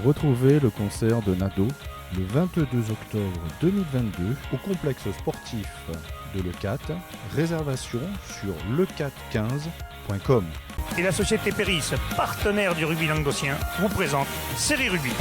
Retrouvez le concert de Nado le 22 octobre 2022 au complexe sportif de Leucate. Réservation sur leucate15.com. Et la société Péris, partenaire du rugby languedocien, vous présente Série Rugby.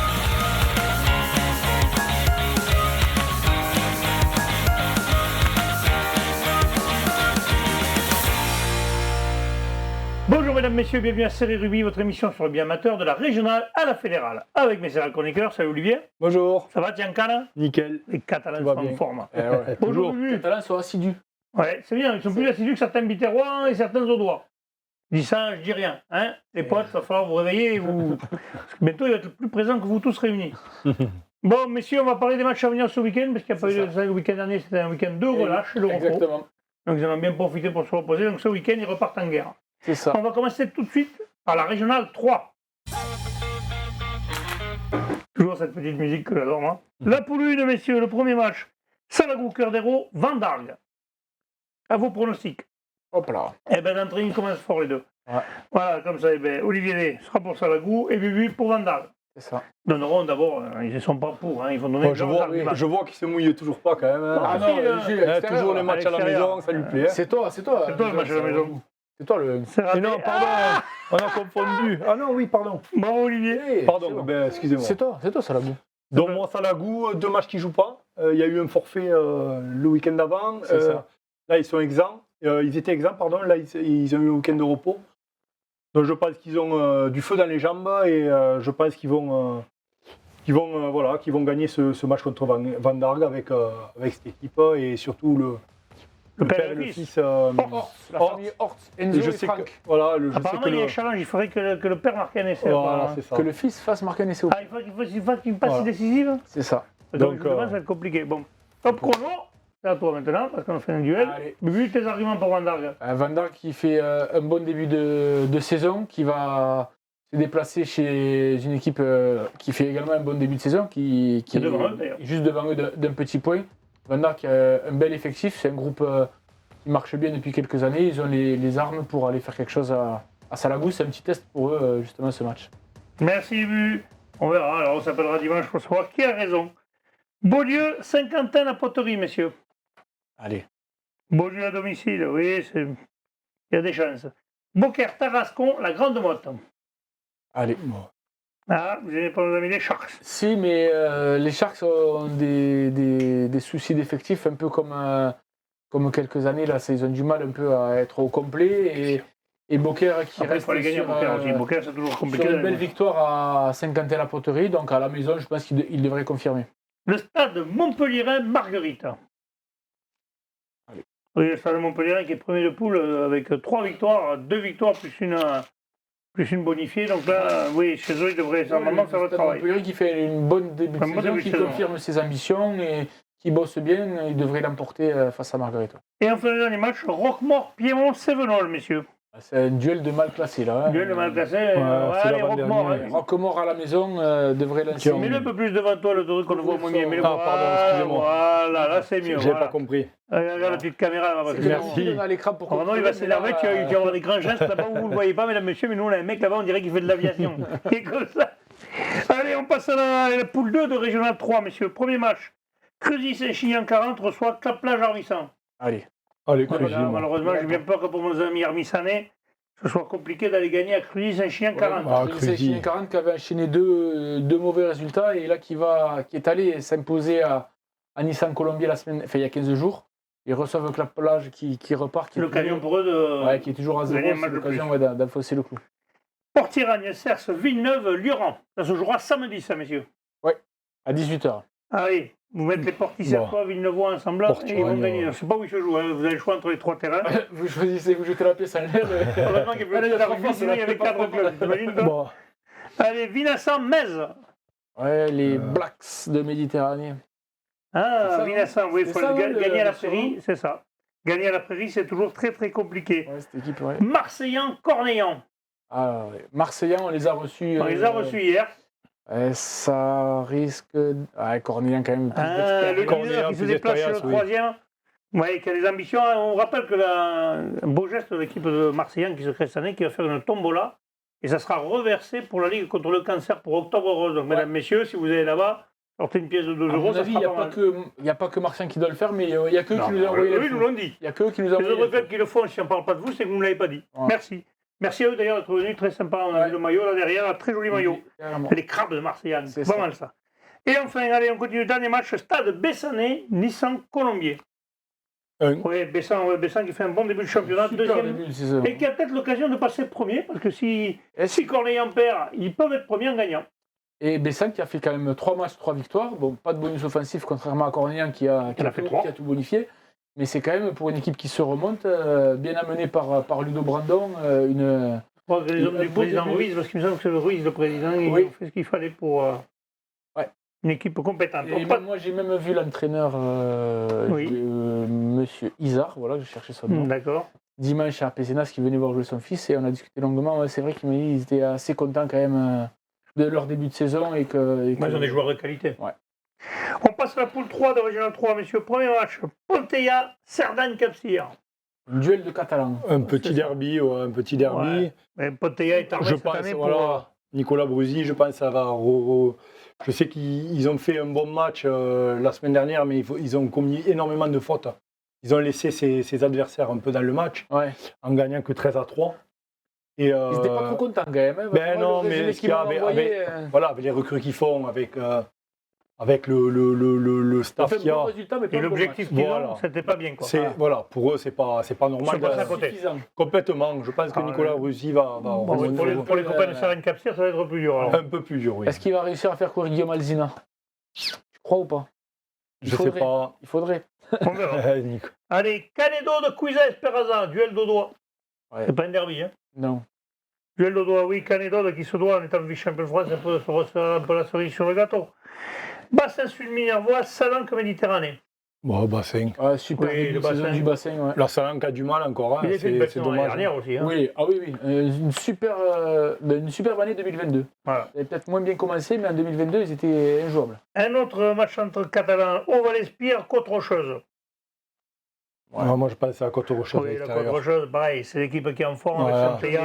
Bonjour mesdames, messieurs, bienvenue à Série Rugby, votre émission sur le rugby amateur de la régionale à la fédérale. Avec mes sérieux chroniqueurs, salut Olivier. Bonjour. Ça va Giancarlo? Nickel. Les Catalans Tout va sont en bien. forme. Ouais. Bonjour Les Lulu. Catalans sont assidus. Ouais, c'est bien, ils sont plus assidus que certains Biterrois et certains Audois. Je dis ça, je dis rien. Hein, les potes, il va falloir vous réveiller et vous... Parce que bientôt, il va être plus présent que vous tous réunis. Bon, messieurs, on va parler des matchs à venir ce week-end, parce qu'il n'y a pas eu de ça le week-end dernier, c'était un week-end de relâche, de repos. Exactement. Donc ils en ont bien profité pour se reposer, donc ce week-end, ils repartent en guerre. C'est ça. On va commencer tout de suite par la régionale 3. Toujours cette petite musique que j'adore, moi. La poule 1, messieurs, le premier match. Salagou, Cœur d'Hérault, Vendargue. À vos pronostics. Hop là. Eh bien, d'entrée, ils commencent fort les deux. Ouais. Voilà, comme ça, eh ben, Olivier Lé sera pour Salagou et Bubu pour Vendargue. C'est ça. Donneront d'abord, ils ne sont pas pour, hein, ils vont donner Bon, je vois qu'il se mouille toujours pas quand même. Ah non, Gilles, toujours les matchs à la maison, ça lui plaît. C'est toi le match à la maison. C'est toi le. C'est raté. Non, pardon, on a confondu. Ah non, oui, pardon. Bon, Olivier. Pardon, ben, excusez-moi. C'est toi, Salagou. Donc moi, Salagou, 2 matchs qui jouent pas. Il y a eu un forfait le week-end d'avant. Là, ils sont exempts. Ils étaient exempts, pardon. Là, ils ont eu un week-end de repos. Donc je pense qu'ils ont du feu dans les jambes et je pense qu'ils vont gagner ce match contre Vendargue avec cette équipe et surtout le père et le fils. La famille Hort, Enzo et Franck. Apparemment, il y a un challenge, il faudrait que le père marque un essai. Voilà, c'est ça. Que le fils fasse marquer un essai. Ah, il faut qu'il passe décisive. C'est ça. Donc je pense que ça va être compliqué. Bon, top chrono, c'est à toi maintenant, parce qu'on fait un duel. Allez. Bubu, tes arguments pour Vendargue. Vendargue qui fait un bon début de saison, qui va se déplacer chez une équipe qui fait également un bon début de saison, qui est devant eux, d'ailleurs. juste devant eux d'un petit point. Vendargue qui a un bel effectif, c'est un groupe qui marche bien depuis quelques années. Ils ont les armes pour aller faire quelque chose à Salagou. C'est un petit test pour eux, justement, ce match. Merci Bubu. On verra, alors on s'appellera dimanche pour savoir qui a raison. Beaulieu, Saint-Quentin, la poterie, messieurs. Allez. Beaulieu à domicile, oui, il y a des chances. Beaucaire, Tarascon, la Grande Motte. Allez. Ah, vous n'avez pas nos amis les Sharks. Si, mais les Sharks ont des soucis d'effectifs, un peu comme quelques années, là, ils ont du mal un peu à être au complet. Et Beaucaire qui Après, reste il faut les gagner à Beaucaire aussi. Beaucaire, c'est toujours compliqué. sur une belle victoire à Saint-Quentin-la-Poterie, donc à la maison, je pense qu'il devrait confirmer. Le stade Montpellierin, Marguerite. Allez. Oui, le stade Montpellierin qui est premier de poule avec 3 victoires, 2 victoires plus une bonifiée. Donc là, oui, chez eux, ils devraient normalement faire le travail. Montpellier qui fait une bonne début de saison, qui confirme ses ambitions et qui bosse bien, il devrait l'emporter face à Marguerite. Et enfin, le dernier match, Roquemort, Piémont, Sévenol, messieurs. C'est un duel de mal classé là. Duel de mal classé. c'est Roquemort. Roquemort à la maison devrait lancer. Mets-le un peu plus devant toi, le truc qu'on le voit moins bien. Pardon, excusez-moi. Voilà, là c'est mieux. J'ai pas compris. Regarde la petite caméra là. Merci. À l'écran pour Normalement, il va s'énerver, tu vas avoir des grands gestes là-bas où vous ne le voyez pas, mesdames, messieurs, mais nous, on a un mec là-bas, on dirait qu'il fait de l'aviation. Il est comme ça. Allez, on passe à la poule 2 de Régional 3, messieurs. Premier match. Creusy-Saint-Chinian 40 reçoit Claplage-Armissan. Allez. Malheureusement, j'ai bien peur que pour nos amis armissanais, ce soit compliqué d'aller gagner à Creusy-Saint-Chinian 40. Creusy-Saint-Chinian 40 qui avait enchaîné deux mauvais résultats et là qui est allé s'imposer à Nissan Colombie il y a 15 jours. Ils reçoivent Claplage qui repart. L'occasion pour eux de. Qui est toujours à 0, c'est l'occasion d'enfoncer le clou. Port-Iragne, Cers, Villeneuve, Lurent. Ça se jouera samedi, ça, messieurs. Oui, à 18h. Allez, vous mettez les Porticercois, Villeneuvois ensemble et ils vont gagner. Je ne sais pas où il se joue, vous avez le choix entre les 3 terrains. Vous choisissez, vous jetez la pièce en l'air. Heureusement qu'il y a la rugby, sinon il y avait 4 clubs. T'imagines toi ? Allez, Vinassan-Metz. Ouais, les Blacks de Méditerranée. Ah, Vinassan, oui, il faut gagner à la Prairie, c'est ça. Gagner à la Prairie, c'est toujours très très compliqué. Ouais, cette équipe, ouais. Marseillan-Cornéan. Ah, ouais. Marseillan, on les a reçus. On les a reçus hier. Ça risque. Cornéan quand même. Le leader qui se déplace chez le troisième. Oui, qui a des ambitions. On rappelle que un beau geste de l'équipe de Marseillan qui se crée cette année, qui va faire une tombola et ça sera reversé pour la Ligue contre le cancer pour Octobre Rose. Donc, mesdames, messieurs, si vous allez là-bas, sortez une pièce de 2 À euros, mon ça avis, sera il pas mal. n'y a pas que Martien qui doit le faire, mais il n'y a que eux qui nous ont envoyé Oui, ils nous l'ont dit. Il n'y a que eux qui nous ont Les envoyé autres clubs qui le font, si on ne parle pas de vous, c'est que vous ne l'avez pas dit. Ouais. Merci. Merci à eux d'ailleurs d'être venus, très sympa. On a vu le maillot là derrière, un très joli maillot. Carrément. Les crabes de Marseillane, C'est c'est pas ça. mal ça. Et enfin, allez, on continue. Dernier match, Stade Bessanais, Nissan Colombier. Oui, Bessan qui fait un bon début de championnat, Super deuxième. début de saison. Et qui a peut-être l'occasion de passer premier, parce que si Corneille en perd, ils peuvent être premiers en gagnant. Et Bessan qui a fait quand même 3 matchs, 3 victoires. Bon, pas de bonus offensif, contrairement à Cornélien qui a fait 3. qui a tout bonifié. Mais c'est quand même pour une équipe qui se remonte, bien amenée par Ludo Brandon, une. Je pense que les hommes du président Ruiz, parce qu'il me semble que c'est le Ruiz, le président, ils ont fait ce qu'il fallait pour une équipe compétente. Et moi, j'ai même vu l'entraîneur, monsieur Isard, voilà, je cherchais son nom. D'accord. Dimanche à Pézenas qui venait voir jouer son fils et on a discuté longuement. Ouais, c'est vrai qu'il m'a dit qu'ils étaient assez contents quand même de leur début de saison et que. Moi, ils ont des joueurs de qualité. Ouais. On passe à la poule 3 de Régional 3, messieurs. Premier match, Ponteia, Cerdagne-Capcir. Un duel de Catalans. Un petit derby, un petit derby. Ouais. Mais Ponteia est arrivé Je cette pense, année voilà, Nicolas Brusi, je pense que ça va. Je sais qu'ils ont fait un bon match la semaine dernière, mais ils ont commis énormément de fautes. Ils ont laissé ses adversaires un peu dans le match, en gagnant que 13-3. Et, ils n'étaient pas trop contents quand même. Hein, ben non, mais ce qu'il y a avec les recrues qu'ils font, avec le staff qu'il y a. Et l'objectif qu'ils ont, c'était pas bien. Quoi. Voilà, pour eux, c'est pas normal. À côté. Complètement. Je pense que Nicolas Brusi va. Pour les copains de Cerdagne-Capcir, ça va être plus dur. Alors. Un peu plus dur, oui. Est-ce qu'il va réussir à faire courir Guillaume Alzina? Tu crois ou pas? Je sais pas. Il faudrait. On verra. Allez, Canedo de Cuisa Esperanza, duel d'Audois. Ouais. C'est pas un derby, hein? Non. Duel d'Audois, oui, Canedo qui se doit, en étant vice-champion de France, un peu se refaire un peu la cerise sur le gâteau. Bassin-Sud-Minervois, Salanque-Méditerranée. Bon, bassin. Super, oui, le saison du bassin. Ouais. La Salanque a du mal encore. Hein. Il a fait une belle saison l'année dernière aussi. Hein. Oui, une superbe année 2022. Voilà. Ils avaient peut-être moins bien commencé, mais en 2022, ils étaient injouables. Un autre match entre Catalans, Oval-Espire, Côte-Rocheuse. Ouais. Moi, je pense à Côte-Rocheuse. Oui, la Côte-Rocheuse, pareil, c'est l'équipe qui est en forme avec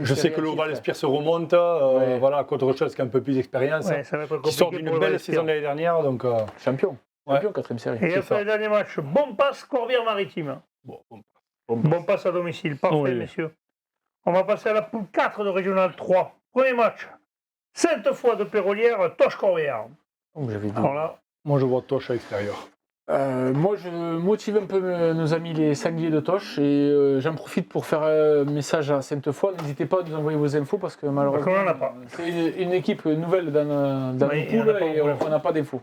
Je sais que l'Oval-Espire se remonte. Voilà, Côte-Rocheuse qui a un peu plus d'expérience. Ouais, qui sort d'une belle saison l'année dernière. Donc, champion, 4ème série. Et après le dernier match, Bompas, Corbière-Maritime. Bon passe à domicile, parfait, messieurs. On va passer à la poule 4 de Régional 3. Premier match, Sainte-Foy de Pérolière, Toch-Corbière. Moi, je vois Toch à l'extérieur. Moi, je motive un peu nos amis les sangliers de Toch et j'en profite pour faire un message à Sainte-Foy. N'hésitez pas à nous envoyer vos infos parce que malheureusement, c'est une équipe nouvelle dans nos poules et on n'a pas d'infos.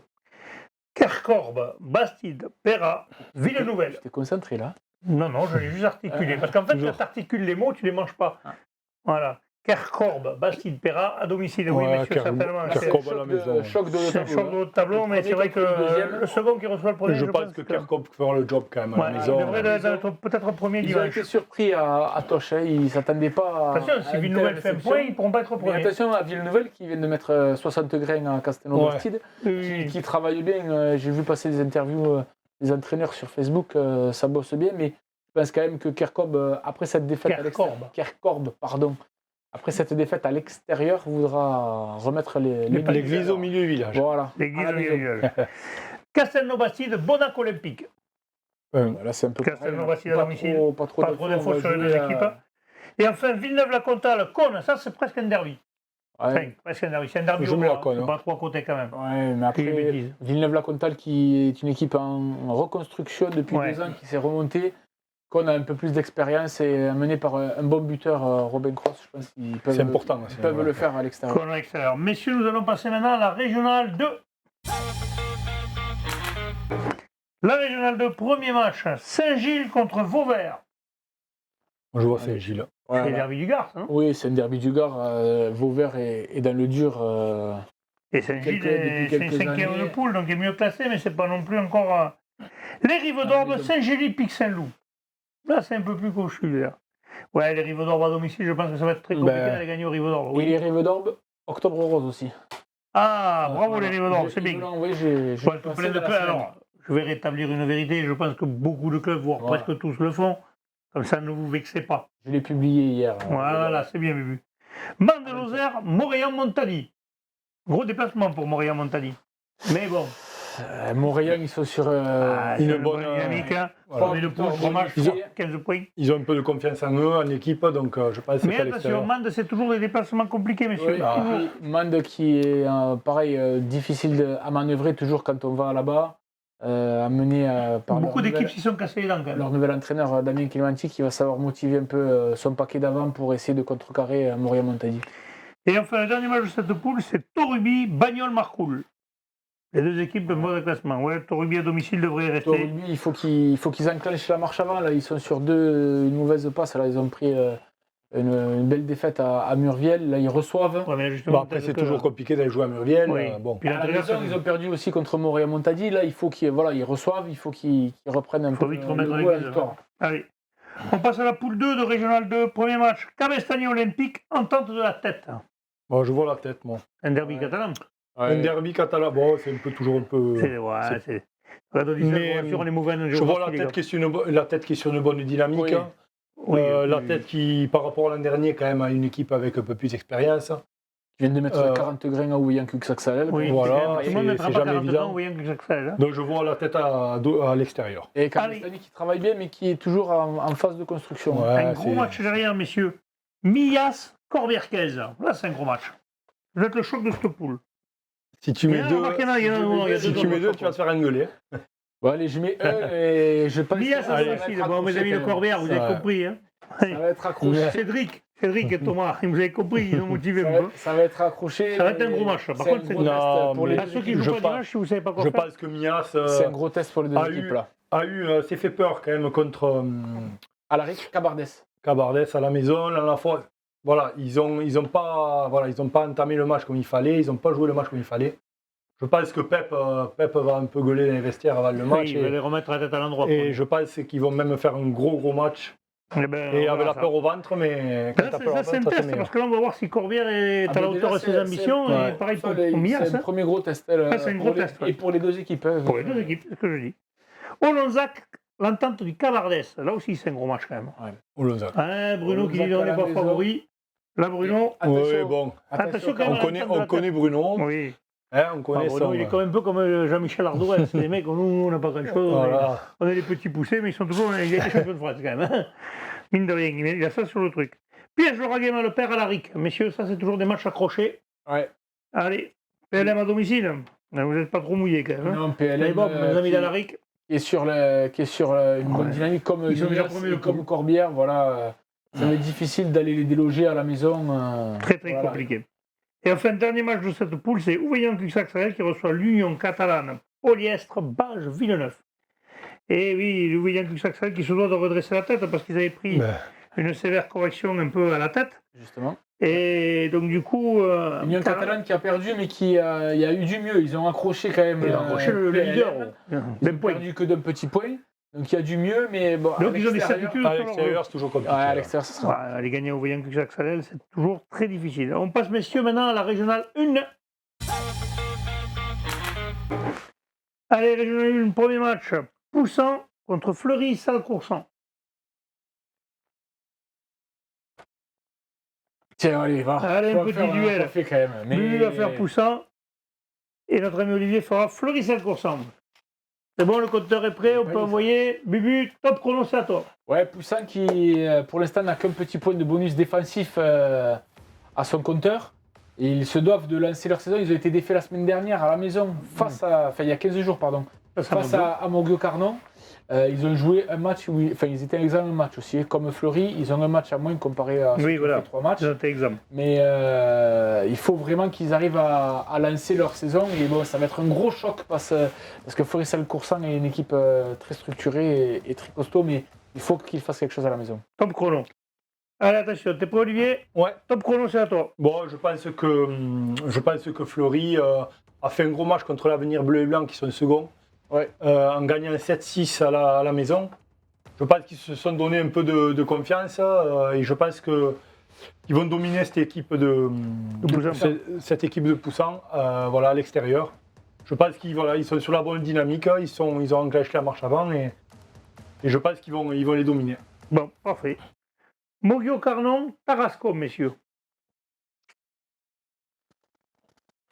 Kerkorbe, Bastide, Péra, Ville-Nouvelle. Tu t'es concentré là? Non, je l'ai juste articulé. Parce qu'en fait, quand tu articules les mots, tu ne les manges pas. Voilà. Kerkorbe, Bastide, Péra, à domicile. Oui, messieurs, certainement. Kerkorbe à la maison. Choc de C'est un choc de tableau, mais c'est vrai que le second qui reçoit le premier. Je pense que Kerkorbe fera le job quand même à la maison. Il devrait être peut-être premier dimanche. Ils ont été surpris à Toch. Ils ne s'attendaient pas à. Attention, si Ville-Nouvelle fait un point, ils ne pourront pas être premiers. Attention à Ville-Nouvelle qui vient de mettre 60 grains à Castelnau-Bastide, qui travaille bien. J'ai vu passer des interviews des entraîneurs sur Facebook, ça bosse bien, mais je pense quand même que Kerkorbe, après cette défaite à l'extérieur, après cette défaite à l'extérieur, voudra remettre l'église au milieu du village. Voilà. L'église au milieu du village. Castelnau-Bastide, Bonac Olympique. Là, c'est un peu Castelnau-Bastide à domicile. Pas trop d'infos sur les deux équipes. Et enfin, Villeneuve-la-Comtale, Cône, ça c'est presque un derby. Enfin, presque un derby. C'est un derby. Je mets la Cône. Pas trop à côté quand même. Ouais, mais après, Villeneuve-la-Comtale qui est une équipe en reconstruction depuis 2 ans, qui s'est remontée. Qu'on a un peu plus d'expérience et amené par un bon buteur, Robin Cross, je pense qu'ils peuvent, peuvent le faire à l'extérieur. Messieurs, nous allons passer maintenant à la Régionale 2. La Régionale 2, premier match, Saint-Gilles contre Vauvert. Moi, je vois Saint-Gilles. C'est le derby du Gard, hein? Oui, c'est un derby du Gard. Vauvert est dans le dur. Et Saint-Gilles est 5e de poule, donc il est mieux classé, mais c'est pas non plus encore... Les Rives d'Orbe, Saint-Gély, Pic-Saint-Loup. Là, c'est un peu plus cochu, là. Ouais, les Rives d'Orbe à domicile, je pense que ça va être très compliqué d'aller gagner aux Rives d'Orbe. Oui, les Rives d'Orbe, Octobre Rose aussi. Ah, bravo les Rives d'Orbe, c'est bien. Oui, alors, je vais rétablir une vérité, je pense que beaucoup de clubs, voire presque tous le font. Comme ça, ne vous vexez pas. Je l'ai publié hier. Voilà, c'est bien vu. Man de Lozère, Montréal-Montali. Gros déplacement pour Montréal-Montali. Mais bon. Montréal, ils sont sur une bonne dynamique. Hein. Voilà. Mais le premier match, 15 points. Ils ont un peu de confiance en eux, en équipe, donc je pense que mais attention, Mende, c'est toujours des déplacements compliqués, messieurs. Oui, Mende qui est, pareil, difficile à manœuvrer toujours quand on va là-bas. Amené par beaucoup d'équipes s'y sont cassées les dents, quand même. Leur nouvel entraîneur, Damien Clémenti, qui va savoir motiver un peu son paquet d'avant pour essayer de contrecarrer Montréal-Montali. Et enfin, le dernier match de cette poule, c'est Torubi, Bagnols-Marcoul. Les deux équipes de mauvais classement. Ouais, Torubi à domicile devrait rester. Torubi, il faut qu'ils enclenchent la marche avant. Là, ils sont sur une mauvaise passe. Là, ils ont pris une belle défaite à Murviel. Là, ils reçoivent. Ouais, mais justement, après, c'est toujours compliqué d'aller jouer à Murviel. Oui. Bon. Puis à la maison, ils ont perdu aussi contre Montréal-Montali. Là, il faut qu'ils reçoivent. Il faut qu'ils reprennent un peu vite remettre le goût à la victoire. Allez. On passe à la poule 2 de Régional 2. Premier match, Cabestany Olympique, entente de la tête. Bon, je vois la tête, moi. Un derby catalan. Ouais. Un derby catalan, bon, c'est toujours un peu. C'est. Mais on est mauvais. Je vois la tête qui est sur une bonne dynamique. Oui. Hein. Oui, la tête qui, par rapport à l'an dernier, quand même, a une équipe avec un peu plus d'expérience. Ils viennent de mettre 40 grains à Ouyan Cuxac-Salel. Oui, voilà, c'est jamais évident. Donc je vois la tête à l'extérieur. Et Cabestany qui travaille bien, mais qui est toujours en phase de construction. Ouais, un gros match derrière, messieurs. Millas, Corbières-Quez. Là, c'est un gros match. Vous êtes le choc de cette poule. Si tu mets deux, tu vas te faire engueuler. Bon, allez, je mets et je pense Millas, c'est facile. Bon, mes amis de Corbières, vous avez compris. Hein. Ça va être accroché. Cédric et Thomas, vous avez compris, ils ont motivé un peu. Ça va être accroché. Ça va être un gros match. Par contre, c'est un gros test pour les ceux qui jouent pas dimanche, si vous ne savez pas quoi faire. Je pense que Millas c'est un gros test pour les deux équipes là. S'est fait peur quand même contre Alaric Cabardès à la maison. À la fois, voilà, ils ont pas entamé le match comme il fallait. Ils n'ont pas joué le match comme il fallait. Je pense que Pep va un peu gueuler dans les vestiaires avant le match. Oui, il va les remettre la tête à l'endroit. Et je pense qu'ils vont même faire un gros match. Et avec la peur au ventre, mais quand t'as peur au ventre, c'est un test, parce que là, on va voir si Corbière est à la hauteur de ses ambitions. Et pareil pour Millas. C'est le premier gros test. C'est un gros test. Et pour les deux équipes. Pour les deux équipes, c'est ce que je dis. Olonzac, l'entente du Cabardès. Là aussi, c'est un gros match quand même. Olonzac. Bruno qui dit qu'on n'est pas favori. Là, Bruno. Oui, bon. Attention quand même. On connaît Bruno. Oui. On connaît Bruno, il est quand même un peu comme Jean-Michel Ardouin. C'est des mecs, nous, on n'a pas grand-chose. Voilà. On est des petits poussés, mais ils sont toujours les champions de France quand même. Hein. Mine de rien, il y a ça sur le truc. Piège Laura Guémin, le père à Laric. Messieurs, ça, c'est toujours des matchs accrochés. Ouais. Allez, PLM à domicile. Vous n'êtes pas trop mouillés quand même. Hein. Non, PLM. Bon, mes amis d'Alaric. Qui est sur une bonne dynamique comme Corbière. Voilà. Ça va être difficile d'aller les déloger à la maison. Très compliqué. Et enfin, le dernier match de cette poule, c'est Ouvaillon-Cuxac-Salel qui reçoit l'Union catalane, Polyestre, Bage, Villeneuve. Et oui, l'Ouvaillon-Cuxac-Salel qui se doit de redresser la tête parce qu'ils avaient pris une sévère correction un peu à la tête. Justement. Et donc du coup... l'Union catalane qui a perdu, mais il y a eu du mieux. Ils ont accroché quand même. Ils ont accroché le leader. Ils n'ont perdu que d'un petit point. Donc il y a du mieux, mais bon. Donc ils ont des certitudes. À l'extérieur, c'est toujours compliqué. À l'extérieur, ça sera. Aller gagner au Ouvaillon-Cuxac-Salel, c'est toujours très difficile. On passe, messieurs, maintenant à la régionale 1. Allez, régionale 1, premier match. Poussan contre Fleury-Salcoursan. Tiens, allez, va. Allez, un petit duel. Lui va faire Poussan. Et notre ami Olivier fera Fleury-Salcoursan. C'est bon, le compteur est prêt, on peut envoyer. Bubu, top chrono, c'est à toi. Ouais, Poussin qui, pour l'instant, n'a qu'un petit point de bonus défensif à son compteur. Et ils se doivent de lancer leur saison. Ils ont été défaits la semaine dernière à la maison, il y a 15 jours, pardon, face à Morgueux-Carnon. Ils ont joué un match, ils étaient en examen un match aussi. Comme Fleury, ils ont un match à moins comparé à ceux qui ont fait 3 matchs. Mais il faut vraiment qu'ils arrivent à lancer leur saison. Et bon, ça va être un gros choc parce que Fleury-Salcoursan est une équipe très structurée et très costaud. Mais il faut qu'ils fassent quelque chose à la maison. Top chrono. Allez, attention, t'es prêt, Olivier? Ouais. Top chrono, c'est à toi. Bon, je pense que Fleury a fait un gros match contre l'Avenir Bleu et Blanc qui sont second. Ouais. En gagnant 7-6 à la maison. Je pense qu'ils se sont donné un peu de confiance et je pense qu'ils vont dominer cette équipe de Poussan à l'extérieur. Je pense qu'ils sont sur la bonne dynamique, ils ont enclenché la marche avant et je pense qu'ils vont les dominer. Bon, parfait. Morgueux-Carnon, Tarascon, messieurs.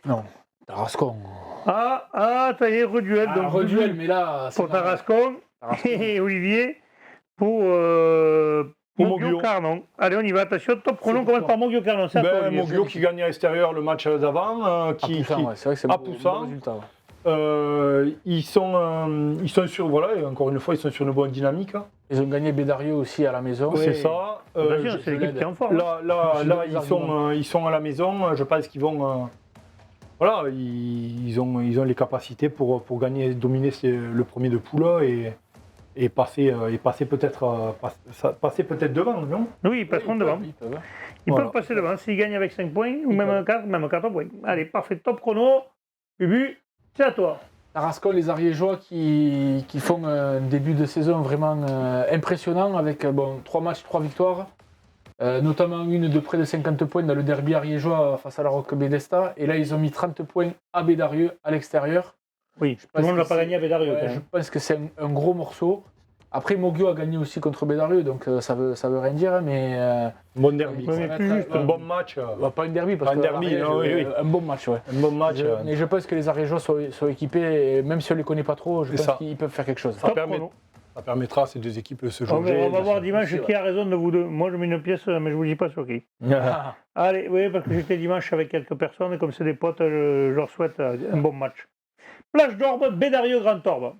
Non, Tarascon. Ça y est, reduel. Donc, Reduel, mais là. pour Tarascon et Olivier pour Mogio Carnon. Allez, on y va. Attention, top chrono, on commence par Mogio Carnon. Mogio qui gagne à l'extérieur le match d'avant. C'est vrai que c'est un bon résultat. Ils sont sur, voilà, et encore une fois, ils sont sur une bonne dynamique. Ils ont gagné Bédario aussi à la maison. C'est ça. C'est l'équipe qui est en forme. Là ils sont à la maison. Je pense qu'ils vont. Voilà, ils ont les capacités pour gagner, dominer le premier de poule et passer peut-être devant, non? Oui, ils passeront devant. Ils peuvent passer devant s'ils gagnent avec 5 points ou même 4 points. Allez, parfait, top chrono. Bubu, c'est à toi. Tarascon, les Ariégeois qui font un début de saison vraiment impressionnant avec 3 matchs, 3 victoires. Notamment une de près de 50 points dans le derby ariégeois face à la Roque Bédesta. Et là, ils ont mis 30 points à Bédarieux à l'extérieur. Oui, tout le monde n'a pas gagné à Bédarieux. Je pense que c'est un gros morceau. Après, Mogio a gagné aussi contre Bédarieux, donc ça veut rien dire. Mais bon derby. Un bon match. Pas un derby, parce que un bon match. Ouais. Un bon match. Mais je pense que les Ariégeois sont équipés, et même si on ne les connaît pas trop, je pense qu'ils peuvent faire quelque chose. Ça permettra à ces deux équipes de se jouer. On va voir dimanche qui a raison de vous deux. Moi, je mets une pièce, mais je ne vous dis pas sur qui. Allez, oui, parce que j'étais dimanche avec quelques personnes, et comme c'est des potes, je leur souhaite un bon match. Plage d'Orbe, Bédarieux, Grand Orbe.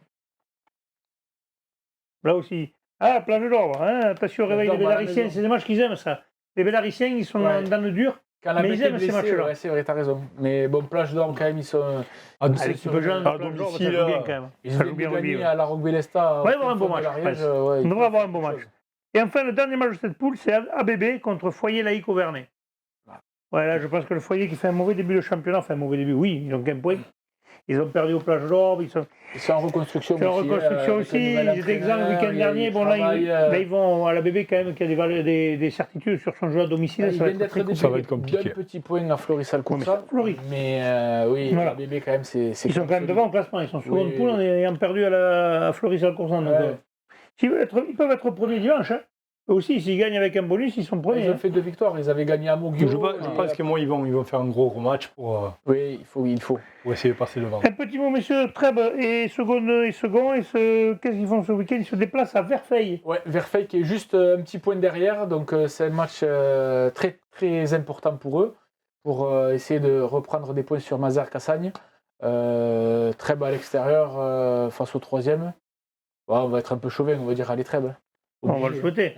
Là aussi. Plage d'Orbe. Attention au réveil des Bédariciens, c'est des matchs qu'ils aiment, ça. Les Bédariciens, ils sont dans le dur. Mais ils aiment ces matchs-là. Ouais, c'est vrai, t'as raison. Mais bon, Plage d'Orbe, quand même, ils sont. À domicile, bien quand même. Ils ont bien gagné à la Roque Bélesta. On va avoir un bon match. On devrait avoir un bon match. Et enfin, le dernier match de cette poule, c'est ABB contre Foyer Laïque Auvernais. Ouais, là, je pense que le Foyer qui fait un mauvais début de championnat, enfin un mauvais début, oui, ils ont qu'un point. Ils ont perdu au Plage d'Orbe. Ils sont en reconstruction aussi. Ils étaient exempts le week-end dernier. Bon, là, ils vont à la bébé quand même, qui a des certitudes sur son jeu à domicile. Ça va être compliqué. D'un petit point à Florissal-Coursa. Mais oui, la bébé quand même, c'est. Ils sont quand même devant au classement. Ils sont seconde poule en ayant perdu à Florissal-Coursa. Ils peuvent être premiers dimanche. Eux aussi, s'ils gagnent avec un bonus, ils sont premiers. Ils ont fait 2 victoires, ils avaient gagné à Mogio. Je pense que moi, ils vont faire un gros match pour. Oui, il faut. Pour essayer de passer devant. Un petit mot, messieurs. Trèbes et second. Qu'est-ce qu'ils font ce week-end? Ils se déplacent à Verfeil. Ouais, Verfeil qui est juste un petit point derrière. Donc, c'est un match très, très important pour eux. Pour essayer de reprendre des points sur Mazars-Cassagne. Trèbes à l'extérieur face au 3e. On va être un peu chauvin, on va dire allez Trèbes. On va le souhaiter.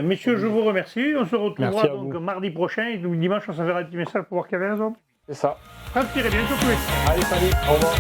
Messieurs, je vous remercie. On se retrouvera donc mardi prochain. Et donc dimanche, on s'enverra un petit message pour voir qu'il y avait raison. C'est ça. Transpirez bien, surtout. Allez, salut. Au revoir.